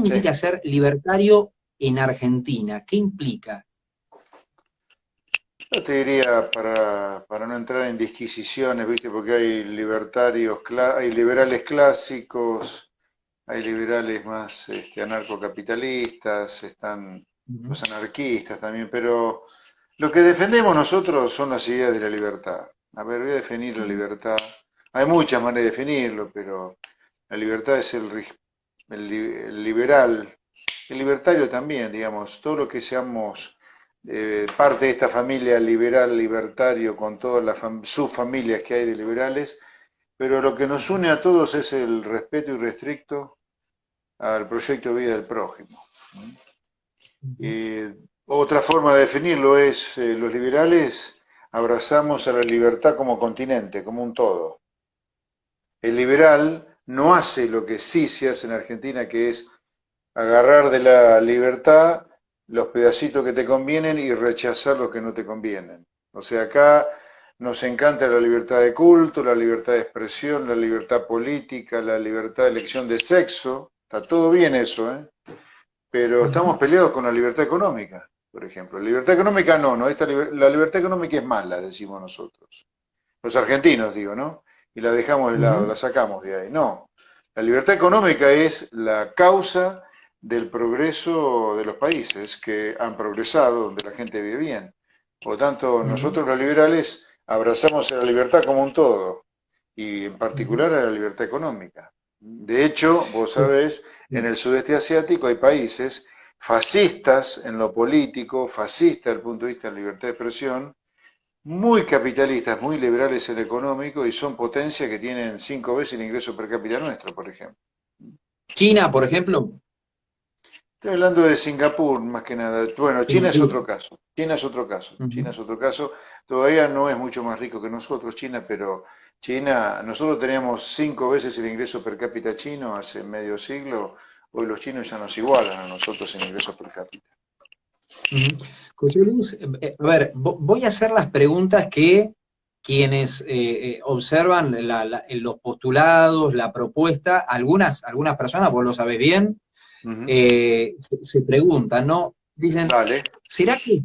Sí. significa ser libertario en Argentina? ¿Qué implica? Yo te diría, para no entrar en disquisiciones, ¿viste? Porque hay libertarios, hay liberales clásicos, hay liberales más anarcocapitalistas, están Ujú, los anarquistas también, pero lo que defendemos nosotros son las ideas de la libertad. A ver, voy a definir la libertad. Hay muchas maneras de definirlo, pero la libertad es el liberal, el libertario también, digamos, todo lo que seamos parte de esta familia liberal, libertario, con todas las subfamilias que hay de liberales, pero lo que nos ujú, une a todos es el respeto irrestricto al proyecto de vida del prójimo. ujú, Eh, Otra forma de definirlo es, los liberales abrazamos a la libertad como continente, como un todo. El liberal no hace lo que sí se hace en Argentina, que es agarrar de la libertad los pedacitos que te convienen y rechazar los que no te convienen. O sea, acá nos encanta la libertad de culto, la libertad de expresión, la libertad política, la libertad de elección de sexo. Está todo bien eso, ¿eh? Pero estamos ujú, peleados con la libertad económica, por ejemplo. La libertad económica no, la libertad económica es mala, decimos nosotros. Los argentinos, digo, ¿no? Y la dejamos de lado, ujú. la sacamos de ahí. No, la libertad económica es la causa del progreso de los países que han progresado, donde la gente vive bien. Por lo tanto, Ujú, nosotros los liberales abrazamos a la libertad como un todo, y en ujú. particular a la libertad económica. De hecho, vos Pues, sabés, en sí. el sudeste asiático hay países fascistas en lo político, fascistas desde el punto de vista de la libertad de expresión, muy capitalistas, muy liberales en lo económico y son potencias que tienen 5 veces el ingreso per cápita nuestro, por ejemplo. China, por ejemplo. Estoy hablando de Singapur más que nada. Bueno, China es Singapur. otro caso. China es otro caso. Ujú. China es otro caso. Todavía no es mucho más rico que nosotros, China, pero China, nosotros teníamos 5 veces el ingreso per cápita chino hace medio siglo. Hoy los chinos ya nos igualan a nosotros en ingreso per cápita. Ujú. José Luis, a ver, voy a hacer las preguntas que quienes observan los postulados, la propuesta, algunas personas, vos lo sabés bien, Ujú. se preguntan, ¿no? Dicen, Dale. ¿será que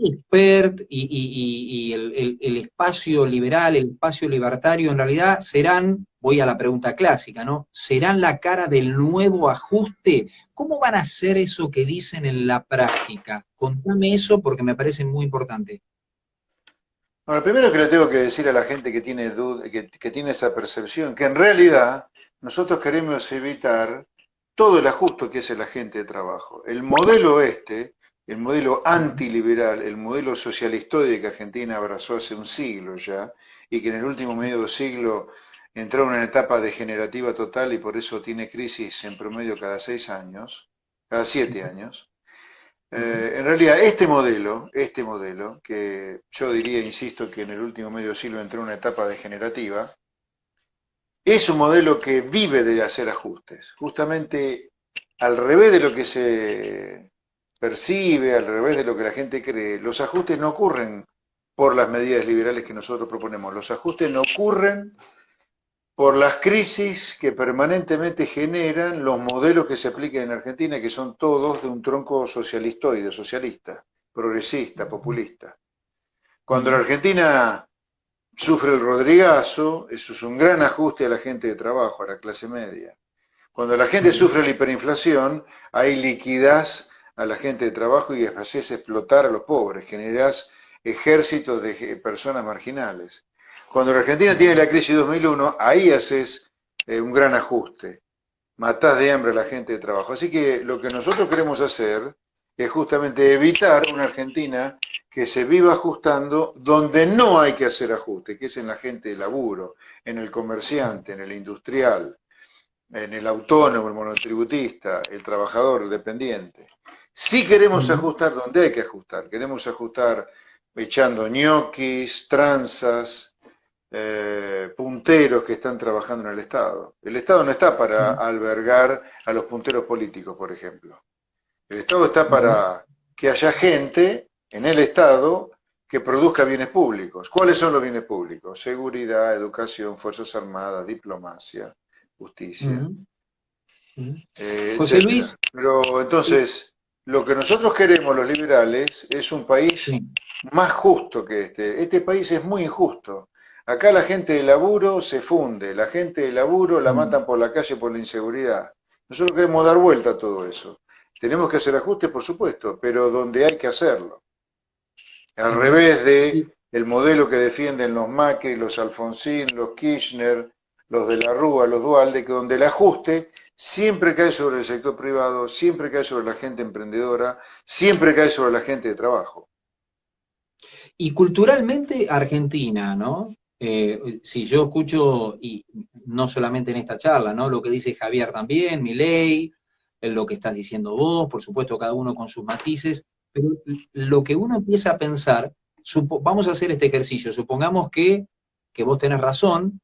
Expert y el espacio liberal, el espacio libertario, en realidad serán, voy a la pregunta clásica, ¿no? ¿Serán la cara del nuevo ajuste? ¿Cómo van a hacer eso que dicen en la práctica? Contame eso porque me parece muy importante. Bueno, lo primero que le tengo que decir a la gente que tiene duda, que tiene esa percepción, que en realidad nosotros queremos evitar todo el ajuste que hace la gente de trabajo. El modelo Ujú, antiliberal, el modelo socialistoide que Argentina abrazó hace un siglo ya, y que en el último medio siglo entró en una etapa degenerativa total y por eso tiene crisis en promedio cada 6 años, cada siete ujú, años. ujú, En realidad, este modelo, que yo diría, insisto, que en el último medio siglo entró en una etapa degenerativa, es un modelo que vive de hacer ajustes, justamente al revés de lo que se percibe, al revés de lo que la gente cree. Los ajustes no ocurren por las medidas liberales que nosotros proponemos, los ajustes no ocurren por las crisis que permanentemente generan los modelos que se aplican en Argentina, que son todos de un tronco socialistoide, socialista, progresista, populista. Cuando la ujú, Argentina sufre el Rodrigazo, eso es un gran ajuste a la gente de trabajo, a la clase media. Cuando la gente ujú, sufre la hiperinflación, ahí liquidás a la gente de trabajo y haces explotar a los pobres, generás ejércitos de personas marginales. Cuando la Argentina tiene ujú, la crisis 2001, ahí haces un gran ajuste, matás de hambre a la gente de trabajo. Así que lo que nosotros queremos hacer es justamente evitar una Argentina que se viva ajustando donde no hay que hacer ajuste, que es en la gente de laburo, en el comerciante, en el industrial, en el autónomo, el monotributista, el trabajador, el dependiente. Sí queremos ujú. ajustar donde hay que ajustar. Queremos ajustar echando ñoquis, tranzas, punteros que están trabajando en el Estado. El Estado no está para Ujú, albergar a los punteros políticos, por ejemplo. El Estado está ujú, para que haya gente en el Estado que produzca bienes públicos. ¿Cuáles son los bienes públicos? Seguridad, educación, Fuerzas Armadas, diplomacia, justicia. ujú. Mm. José etcétera. Luis, Pero eh, entonces, lo que nosotros queremos los liberales es un país sí. más justo que este. Este país es muy injusto. Acá la gente de laburo se funde, la gente de laburo la Mm. matan por la calle por la inseguridad. Nosotros queremos dar vuelta a todo eso. Tenemos que hacer ajustes, por supuesto, pero donde hay que hacerlo. Al Ujú. revés de Y, el modelo que defienden los Macri, los Alfonsín, los Kirchner, los de la Rúa, los Dualde, que donde el ajuste siempre cae sobre el sector privado, siempre cae sobre la gente emprendedora, siempre cae sobre la gente de trabajo. y culturalmente Argentina, ¿no? Si yo escucho, y no solamente en esta charla, ¿no? Lo que dice Javier también, Milei, lo que estás diciendo vos, por supuesto, cada uno con sus matices, pero lo que uno empieza a pensar, vamos a hacer este ejercicio, supongamos que vos tenés razón,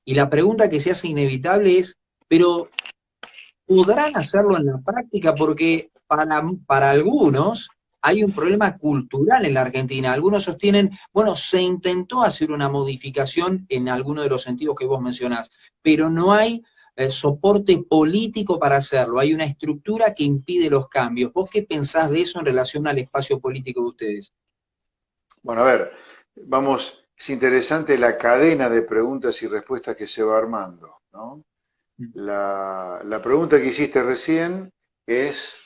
y la pregunta que se hace inevitable es, pero podrán hacerlo en la práctica porque para algunos hay un problema cultural en la Argentina. Algunos sostienen, bueno, se intentó hacer una modificación en alguno de los sentidos que vos mencionás, pero no hay soporte político para hacerlo. Hay una estructura que impide los cambios. ¿Vos qué pensás de eso en relación al espacio político de ustedes? Bueno, a ver, vamos, es interesante la cadena de preguntas y respuestas que se va armando, ¿no? La pregunta que hiciste recién es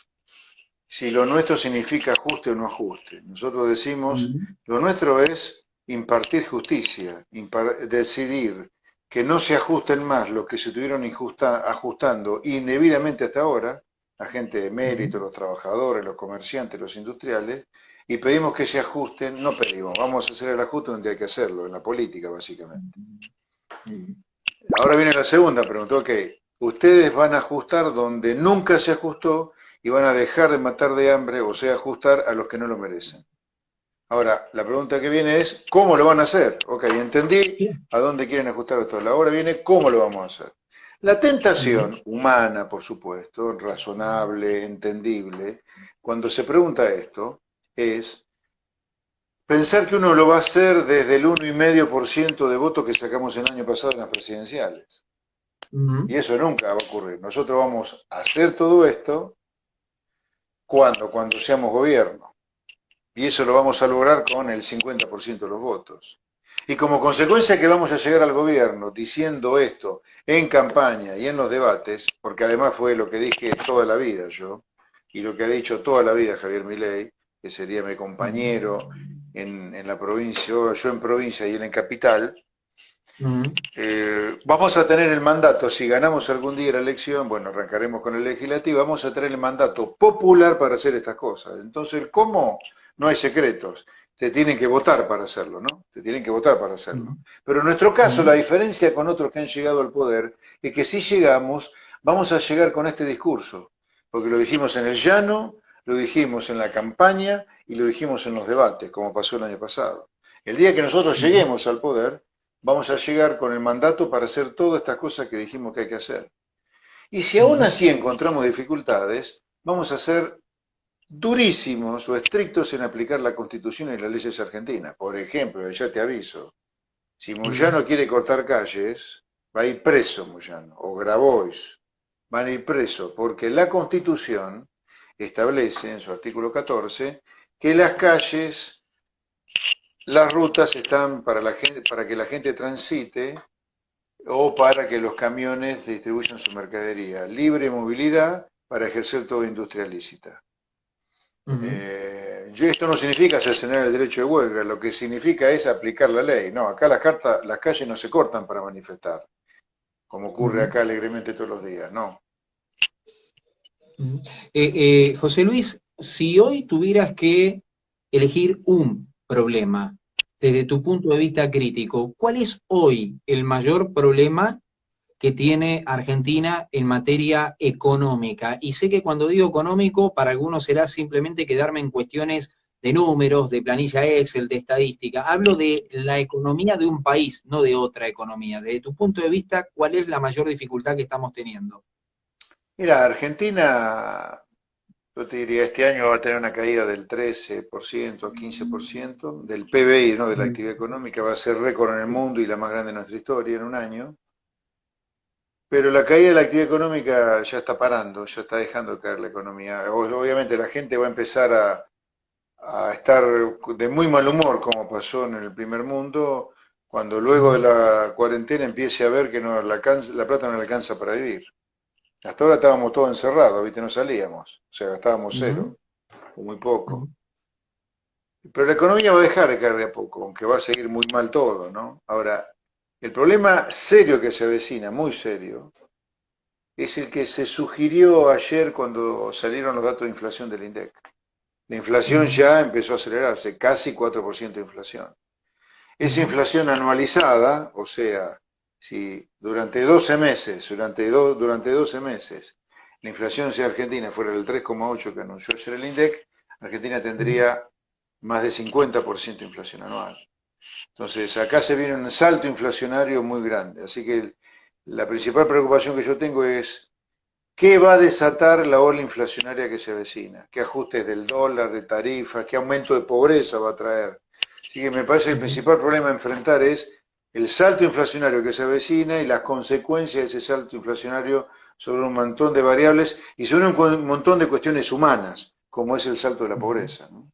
si lo nuestro significa ajuste o no ajuste. Nosotros decimos, Mm, lo nuestro es impartir justicia, decidir que no se ajusten más los que se estuvieron ajustando indebidamente hasta ahora, la gente de mérito, mm, los trabajadores, los comerciantes, los industriales, y pedimos que se ajusten, no pedimos, vamos a hacer el ajuste donde hay que hacerlo, en la política básicamente. mm, Ahora viene la segunda pregunta, ok, ustedes van a ajustar donde nunca se ajustó y van a dejar de matar de hambre, o sea, ajustar a los que no lo merecen. Ahora, la pregunta que viene es, ¿cómo lo van a hacer? Ok, entendí sí, a dónde quieren ajustar esto. Ahora viene, ¿cómo lo vamos a hacer? La mm, tentación humana, por supuesto, razonable, entendible, cuando se pregunta esto, es pensar que uno lo va a hacer desde el 1,5% de votos que sacamos el año pasado en las presidenciales. Y mm, eso nunca va a ocurrir. Nosotros vamos a hacer todo esto cuando seamos gobierno. Y eso lo vamos a lograr con el 50% de los votos. Y como consecuencia que vamos a llegar al gobierno diciendo esto en campaña y en los debates, porque además fue lo que dije toda la vida yo, y lo que ha dicho toda la vida Javier Milei, que sería mi mm, compañero en la provincia, yo en provincia y él en capital, mm, vamos a tener el mandato, si ganamos algún día la elección, bueno, arrancaremos con el legislativo, vamos a tener el mandato popular para hacer estas cosas. Entonces, el cómo, no hay secretos, te tienen que votar para hacerlo, ¿no? Te tienen que votar para hacerlo. mm, Pero en nuestro caso, la mm, diferencia con otros que han llegado al poder es que si llegamos, vamos a llegar con este discurso, porque lo dijimos en el llano, lo dijimos en la campaña y lo dijimos en los debates, como pasó el año pasado. El día que nosotros mm, lleguemos al poder, vamos a llegar con el mandato para hacer todas estas cosas que dijimos que hay que hacer. Y si aún mm, así encontramos dificultades, vamos a ser durísimos o estrictos en aplicar la Constitución y las leyes argentinas. Por ejemplo, ya te aviso, si mm. Moyano quiere cortar calles, va a ir preso Moyano, o Grabois, van a ir preso, porque la Constitución establece en su artículo 14 que las calles, las rutas están para, la gente, para que la gente transite o para que los camiones distribuyan su mercadería. Libre movilidad para ejercer toda industria lícita. Ujú, Esto no significa cercenar el derecho de huelga, lo que significa es aplicar la ley. No, acá las calles no se cortan para manifestar, como ocurre ujú, acá alegremente todos los días, no. ujú. José Luis, si hoy tuvieras que elegir un problema desde tu punto de vista crítico, ¿cuál es hoy el mayor problema que tiene Argentina en materia económica? Y sé que cuando digo económico, para algunos será simplemente quedarme en cuestiones de números, de planilla Excel, de estadística. Hablo de la economía de un país, no de otra economía. Desde tu punto de vista, ¿cuál es la mayor dificultad que estamos teniendo? Mira, Argentina, yo te diría, este año va a tener una caída del 13% a 15% del PBI, ¿no? De la actividad económica, va a ser récord en el mundo y la más grande de nuestra historia en un año. pero la caída de la actividad económica ya está parando, ya está dejando caer la economía. Obviamente la gente va a empezar a estar de muy mal humor, como pasó en el primer mundo, cuando luego de la cuarentena empiece a ver que no, la plata no le alcanza para vivir. Hasta ahora estábamos todos encerrados, ¿viste? No salíamos, o sea, gastábamos Ujú, cero, o muy poco. ujú, Pero la economía va a dejar de caer de a poco, aunque va a seguir muy mal todo, ¿no? Ahora, el problema serio que se avecina, muy serio, es el que se sugirió ayer cuando salieron los datos de inflación del INDEC. La inflación ujú, ya empezó a acelerarse, casi 4% de inflación. Esa ujú, inflación anualizada, o sea, si durante 12 meses, durante 12 meses, la inflación en Argentina fuera del 3,8 que anunció ayer el INDEC, Argentina ujú, tendría más de 50% de inflación anual. Entonces, acá se viene un salto inflacionario muy grande. Así que la principal preocupación que yo tengo es qué va a desatar la ola inflacionaria que se avecina, qué ajustes del dólar, de tarifas, qué aumento de pobreza va a traer. Así que me parece que el ujú, principal problema a enfrentar es el salto inflacionario que se avecina y las consecuencias de ese salto inflacionario sobre un montón de variables y sobre un montón de cuestiones humanas, como es el salto de la ujú. pobreza, ¿no?